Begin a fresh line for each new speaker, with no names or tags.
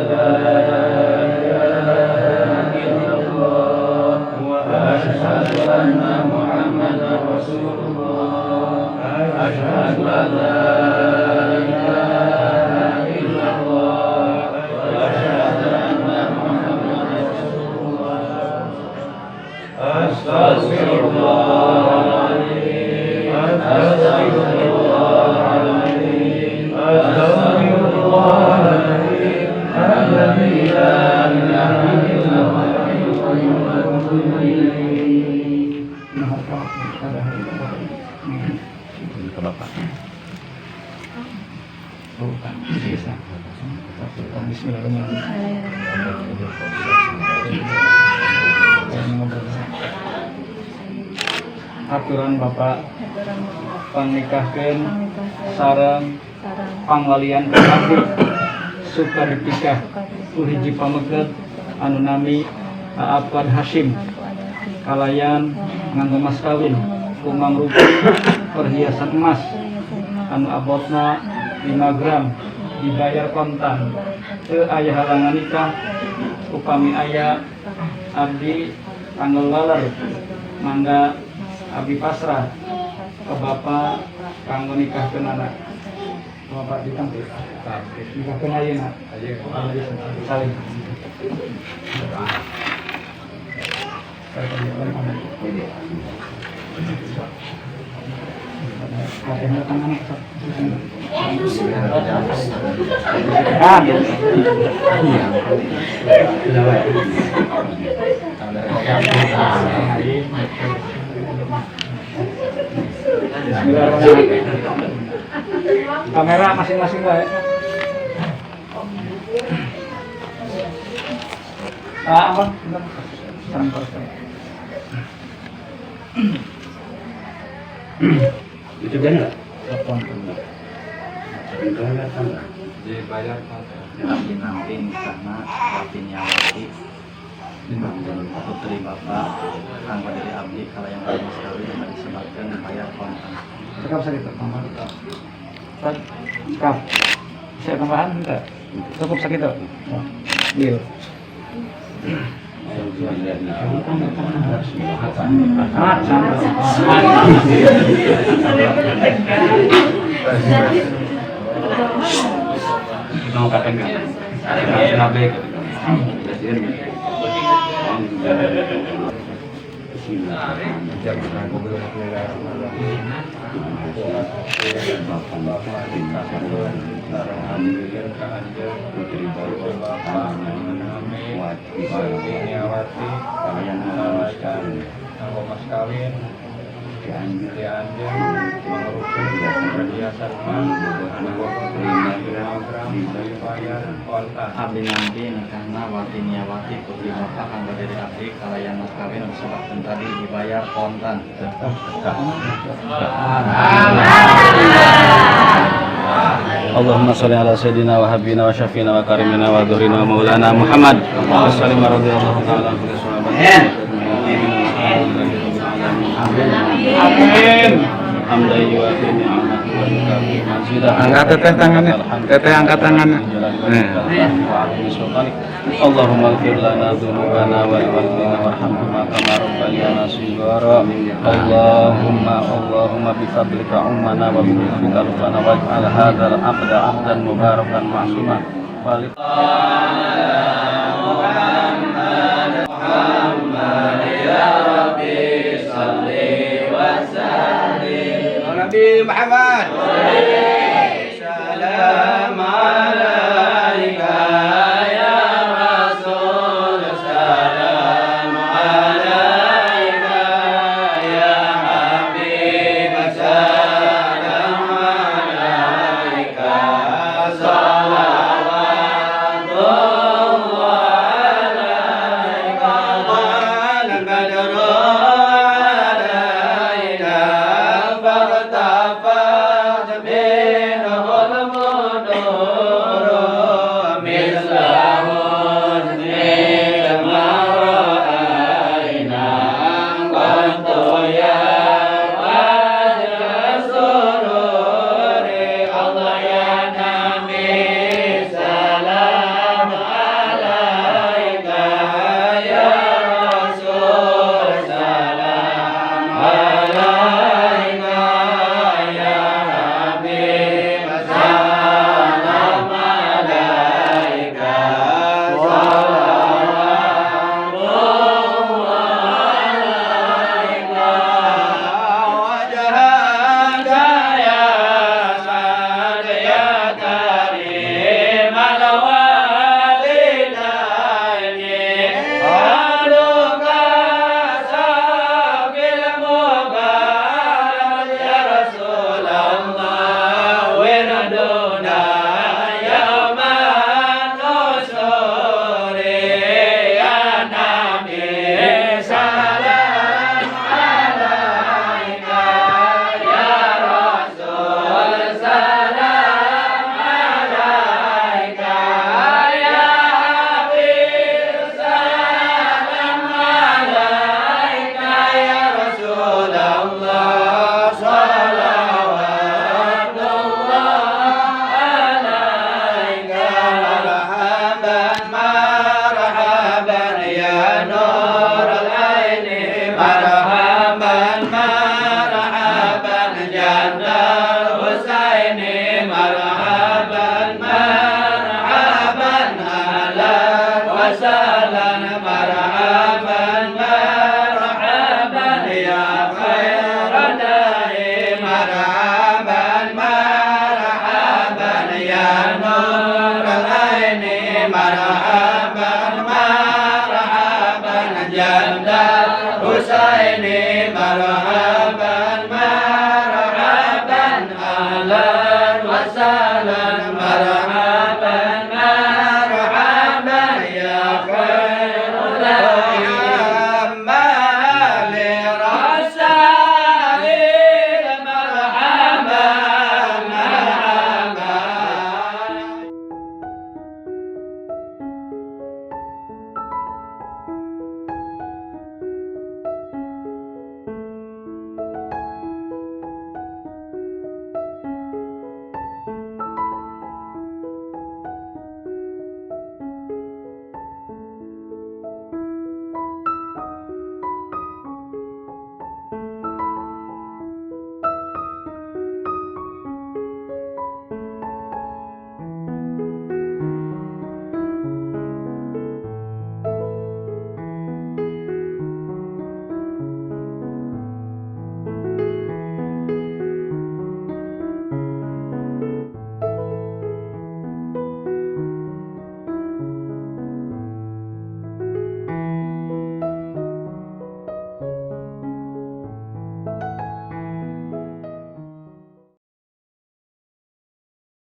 لا إله إلا الله وأشهد أن محمدا رسول الله أشهد أن لا إله إلا الله وأشهد أن محمدا رسول الله أستغفر الله العظيم أستغفر الله العظيم أستغفر الله العظيم الذي لا إله إلا هو الحي القيوم وأتوب إليه. Aturan Bapak pangnikahkeun sareng pangwalian kabeh suka ditikah ku hiji pameget anu nami Aapad Hasyim kalayan nganggo mas kawin ku mangrupi perhiasan emas anu abotna 5 gram dibayar kontan teu aya halangan nikah upami aya abdi tanggal laler mangga abdi pasrah ke Bapak kanggo nikahkeun anak. Bapak ditampil. Nikahkeun ayeuna. Saling. Kamera masing-masing baik. Apa? Itu kan enggak? Dibayar nanti karena Wati putri Bapak kanggo dari abdi kalau yang paling sekali yang disebutkan bayar kontan. Cakap sakit Mama. Cakap. Saya tambahan enggak? Cukup sakit tuh. Iya. Mau katakan kenapa? Mas kawin dianjur mengurusi perhiasan dibayar kontan abdi nanti karena Wati Niawati putri Bapak kanggo dari abdi kalayan mas kawin disebutkan tadi dibayar kontan. Allahumma sholli ala sayyidina wa habibina wa syafiina wa karimina wa dhurina wa maulana Muhammad wa sallim radhiyallahu ta'ala anhu sahabat. Amin. Angkat teteh tangannya. Teteh angkat tangannya. Allahumma ighfir lana dzunubana wa walidina warhamhuma kama rabbayana shighara. Allahumma bi fadlika ummana wa bi fadlika rabbana waj'al hadzal 'abda 'abdan mubarakan ma'suman. Muhammad ya Rabbi salli wa sallim ala Nabi Muhammad. Salam alaika ya Rasul, salam alaika ya Habib, salam alaika salawatullah alaika wal badru alaina fartafa Asa